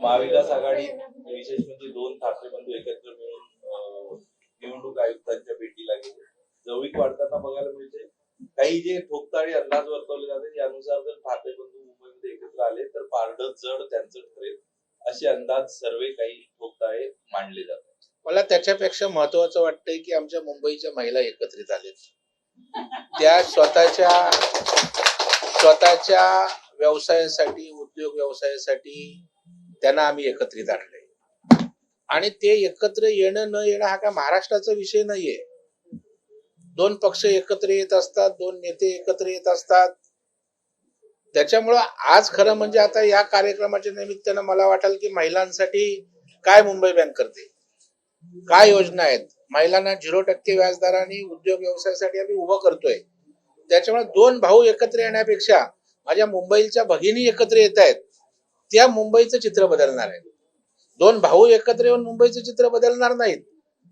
महाविकास आघाडी विशेष म्हणजे दोन ठाकरे बंधू एकत्र मिळून निवडणूक आयुक्तांच्या भेटीला गेले. जवळीक वाढताना बघायला मिळते. काही जे ठोकताळे अंदाज वर्तवले जाते त्यानुसार जर ठाकरे बंधू मुंबईमध्ये एकत्र आले तर पारडं जड त्यांचं ठरेल असे अंदाज सर्वे काही ठोकताळे मांडले जातात. मला त्याच्यापेक्षा महत्वाचं वाटतंय की आमच्या मुंबईच्या महिला एकत्रित आलेत. त्या स्वतःच्या व्यवसायासाठी, उद्योग व्यवसायासाठी त्यांना आम्ही एकत्रित आणले आणि ते एकत्र येणं न येणं हा काय महाराष्ट्राचा विषय नाहीये. दोन पक्ष एकत्र येत असतात, दोन नेते एकत्र येत असतात. त्याच्यामुळं आज खरं म्हणजे आता या कार्यक्रमाच्या निमित्तानं मला वाटेल की महिलांसाठी काय मुंबई बँक करते, काय योजना आहेत, महिलांना 0% व्याजदराने उद्योग व्यवसायासाठी आम्ही उभं करतोय. त्याच्यामुळे दोन भाऊ एकत्र येण्यापेक्षा माझ्या मुंबईच्या भगिनी एकत्र येत आहेत, त्या मुंबईचं चित्र बदलणार आहे. दोन भाऊ एकत्र येऊन मुंबईचं चित्र बदलणार नाहीत.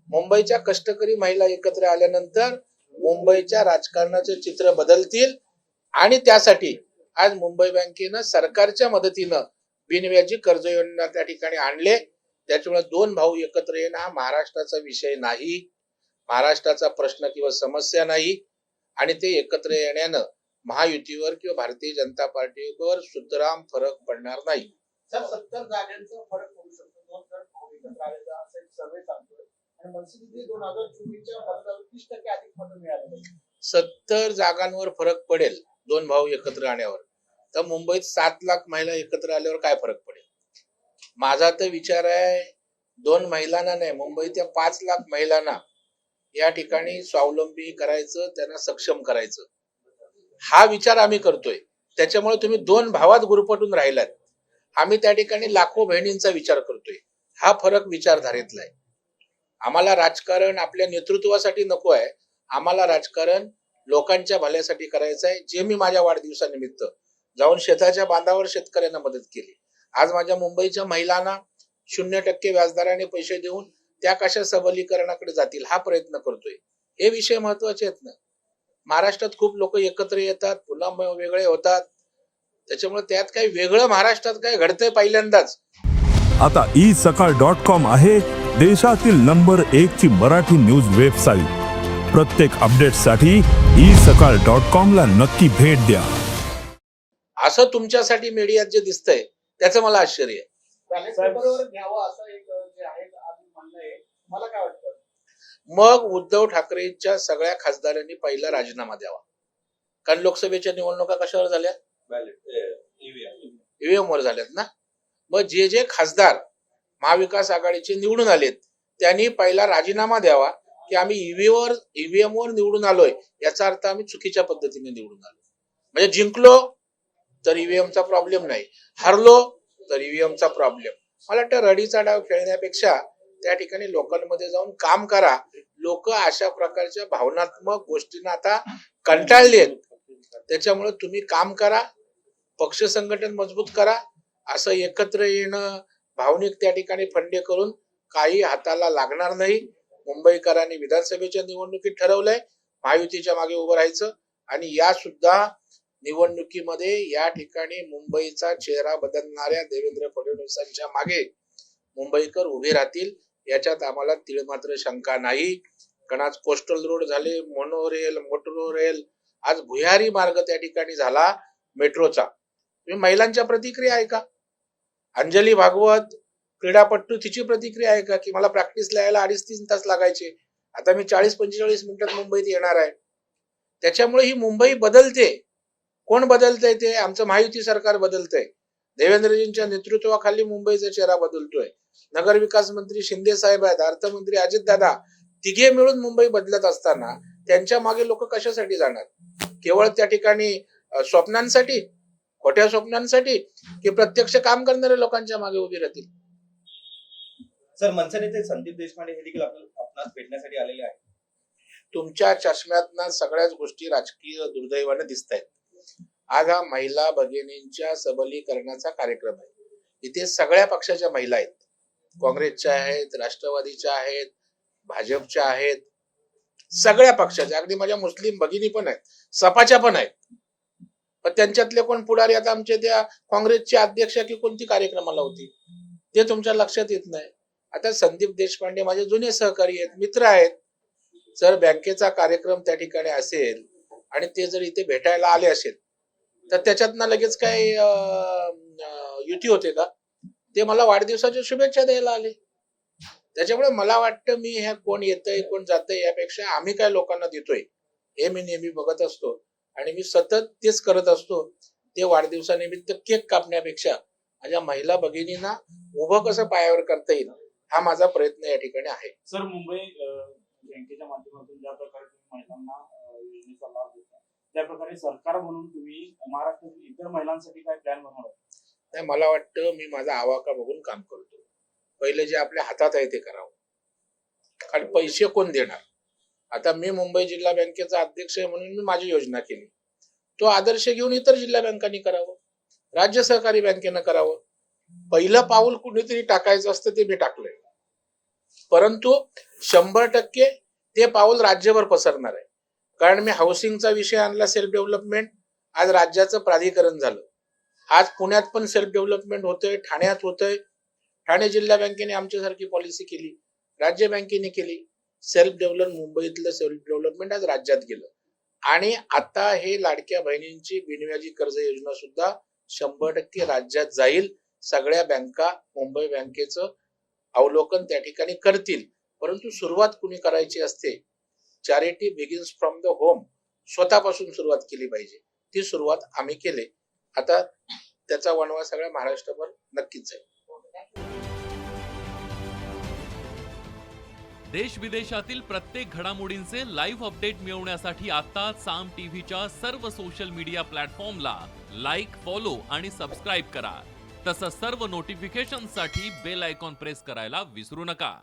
मुंबईच्या कष्टकरी महिला एकत्र आल्यानंतर मुंबईच्या राजकारणाचे चित्र बदलतील आणि त्यासाठी आज मुंबई बँकेनं सरकारच्या मदतीनं बिनव्याजी कर्ज योजना त्या ठिकाणी आणले. त्याच्यामुळे दोन भाऊ एकत्र येणं हा महाराष्ट्राचा विषय नाही, महाराष्ट्राचा प्रश्न किंवा समस्या नाही आणि ते एकत्र येण्यानं महायुतीवर किंवा भारतीय जनता पार्टीवर सुतराम फरक पडणार नाही. सर 70 जागांचा फरक पडू शकतो. दोन जर भाऊ एकत्र आलेला असा एक सर्वे सांगतोय आणि मनसेने 2024च्या मतदानात 30% अधिक मतं मिळाली. 70 जागांवर फरक पडेल दोन भाऊ एकत्र आल्यावर, तर मुंबईत 7 लाख महिला एकत्र आल्यावर काय फरक पडेल? माझा तर विचार आहे दोन महिलांना नाही, मुंबईच्या 5 लाख महिलांना या ठिकाणी स्वावलंबी करायचं, त्यांना सक्षम करायचं, हा विचार आम्ही करतोय. त्याच्यामुळे तुम्ही दोन भावात गुरफटून राहिलात. आम्ही त्या ठिकाणी लाखो बहिणींचा विचार करतोय. हा फरक विचारधारेतला आहे. आम्हाला राजकारण आपल्या नेतृत्वासाठी नको आहे, आम्हाला राजकारण लोकांच्या भल्यासाठी करायचं आहे. जे मी माझ्या वाढदिवसानिमित्त जाऊन शेताच्या बांधावर शेतकऱ्यांना मदत केली. आज माझ्या मुंबईच्या महिलांना 0% व्याजदराने पैसे देऊन त्या कशा सबलीकरणाकडे जातील हा प्रयत्न करतोय. हे विषय महत्वाचे आहेत ना. महाराष्ट्रात खूप लोक एकत्र येतात, पुन्हा वेगळे होतात. त्याच्यामुळे त्यात काही वेगळं महाराष्ट्रात काय घडतंय पहिल्यांदाच. आता isakal.com आहे देशातील नंबर 1 ची मराठी न्यूज वेबसाईट. प्रत्येक अपडेटसाठी isakal.com ला नक्की भेट द्या. असं तुमच्यासाठी मीडियात जे दिसतंय त्याचं मला आश्चर्य आहे. बरोबर घ्यावं असं एक जे आहे म्हणणं आहे. मला काय वाटतं, मग उद्धव ठाकरेंच्या सगळ्या खासदारांनी पहिला राजीनामा द्यावा. कारण लोकसभेच्या निवडणुका कशावर झाल्या? ईव्हीएम वर झाल्यात ना. मग जे जे खासदार महाविकास आघाडीचे निवडून आलेत त्यांनी पहिला राजीनामा द्यावा की आम्ही ईव्हीएम वर निवडून आलोय, याचा अर्थ आम्ही चुकीच्या पद्धतीने निवडून आलो. म्हणजे जिंकलो तर ईव्हीएमचा प्रॉब्लेम नाही, हरलो तर ईव्हीएमचा प्रॉब्लेम. मला वाटतं रडीचा डाव खेळण्यापेक्षा त्या ठिकाणी लोकांमध्ये जाऊन काम करा. लोक अशा प्रकारच्या भावनात्मक गोष्टींना आता कंटाळले आहेत. त्याच्यामुळे तुम्ही काम करा, पक्ष संघटन मजबूत करा. असं एकत्र येणं, भावनिक त्या ठिकाणी फंडे करून काही हाताला लागणार नाही. मुंबईकरांनी विधानसभेच्या निवडणुकीत ठरवलंय महायुतीच्या मागे उभं राहायचं आणि या सुद्धा निवडणुकीमध्ये या ठिकाणी मुंबईचा चेहरा बदलणाऱ्या देवेंद्र फडणवीसांच्या मागे मुंबईकर उभे राहतील, याच्यात आम्हाला तीळ मात्र शंका नाही. कारण आज कोस्टल रोड झाले, मोनोरेल, मेट्रो रेल, आज भुयारी मार्ग त्या ठिकाणी झाला मेट्रोचा. तुम्ही महिलांच्या प्रतिक्रिया आहे का? अंजली भागवत क्रीडापट्टू, तिची प्रतिक्रिया आहे का की मला प्रॅक्टिसला यायला 2.5-3 तास लागायचे, आता मी 40-45 मिनिटात मुंबईत येणार आहे. त्याच्यामुळे ही मुंबई बदलते. कोण बदलतंय? ते आमचं महायुती सरकार बदलतंय. देवेंद्रजींच्या नेतृत्वाखाली मुंबईचा चेहरा बदलतोय. नगरविकास मंत्री शिंदे साहेब आहेत, अर्थमंत्री अजितदादा, तिघे मिळून मुंबई बदलत असताना त्यांच्या मागे लोक कशासाठी जाणार? केवळ त्या ठिकाणी स्वप्नांसाठी, खोट्या स्वप्नांसाठी, की प्रत्यक्ष काम करणाऱ्या लोकांच्या मागे उभी राहतील? सर, मनसे नेते संदीप देशपांडे हे देखील आपणास भेटण्यासाठी आलेले आहेत. तुमच्या चष्म्यातनं सगळ्याच गोष्टी राजकीय दुर्दैवाने दिसत आहेत. आज हा महिला भगिनींच्या सबलीकरणाचा कार्यक्रम आहे. इथे सगळ्या पक्षाच्या महिला आहेत, काँग्रेसच्या आहेत, राष्ट्रवादीच्या आहेत, भाजपच्या आहेत, सगळ्या पक्षाच्या. अगदी माझ्या मुस्लिम भगिनी पण आहेत, सपाच्या पण आहेत. पण त्यांच्यातले कोण पुढारी आता आमच्या त्या काँग्रेसचे अध्यक्ष की कोणती कार्यक्रमाला होती ते तुमच्या लक्षात येत नाही. आता संदीप देशपांडे माझे जुने सहकारी आहेत, मित्र आहेत. जर बँकेचा कार्यक्रम त्या ठिकाणी असेल आणि ते जर इथे भेटायला आले असेल तर त्याच्यातनं लगेच काय युती होते का? ते मला वाढदिवसाच्या शुभेच्छा द्यायला आले. त्याच्यामुळे मला वाटतं मी ह्या कोण येतंय कोण जातंय यापेक्षा आम्ही काय लोकांना देतोय हे मी नेहमी बघत असतो आणि मी सतत तेच करत असतो. ते वाढदिवसानिमित्त केक कापण्यापेक्षा माझ्या महिला भगिनींना उभं कसं पायावर करता येईल हा माझा प्रयत्न या ठिकाणी आहे. सर, मुंबई बँकेच्या माध्यमातून ज्या प्रकारे तुम्ही महिलांना योजनेचा लाभ देता त्या प्रकारे सरकार म्हणून तुम्ही महाराष्ट्रातील इतर महिलांसाठी काय प्लॅन बनवणार? नाही, मला वाटतं मी माझा आवाका बघून काम करतो. पहिले जे आपल्या हातात आहे ते करावं, कारण पैसे कोण देणार? आता मी मुंबई जिल्हा बँकेचा अध्यक्ष आहे म्हणून मी माझी योजना केली. तो आदर्श घेऊन इतर जिल्हा बँकांनी करावं, राज्य सहकारी बँकेनं करावं. पहिलं पाऊल कुणीतरी टाकायचं असतं ते मी टाकलंय, परंतु 100% ते पाऊल राज्यभर पसरणार आहे. कारण मी हाऊसिंगचा विषय आणला, सेल्फ डेव्हलपमेंट, आज राज्याचं प्राधिकरण झालं. आज पुण्यात पण सेल्फ डेव्हलपमेंट होतंय, ठाण्यात होतंय. ठाणे जिल्हा बँकेने आमच्यासारखी पॉलिसी केली, राज्य बँकेने केली. सेल्फ डेव्हलपमेंट, मुंबईतलं सेल्फ डेव्हलपमेंट आज राज्यात गेलं. आणि आता हे लाडक्या बहिणींची बिनव्याजी कर्ज योजना सुद्धा 100% राज्यात जाईल. सगळ्या बँका मुंबई बँकेचं अवलोकन त्या ठिकाणी करतील. परंतु सुरुवात कुणी करायची असते? Charity begins from the home. स्वतःपासून सुरुवात केली पाहिजे. ती सुरुवात आम्ही केली. आता त्याचा वणवा सगळ्या महाराष्ट्रभर नक्कीच आहे. देश विदेशातील प्रत्येक घडामोडींचे लाईव्ह अपडेट मिळवण्यासाठी आता साम टीव्हीच्या सर्व सोशल मीडिया प्लॅटफॉर्मला लाईक, फॉलो आणि सबस्क्राईब करा. तसंच सर्व नोटिफिकेशनसाठी बेल आयकॉन प्रेस करायला विसरू नका.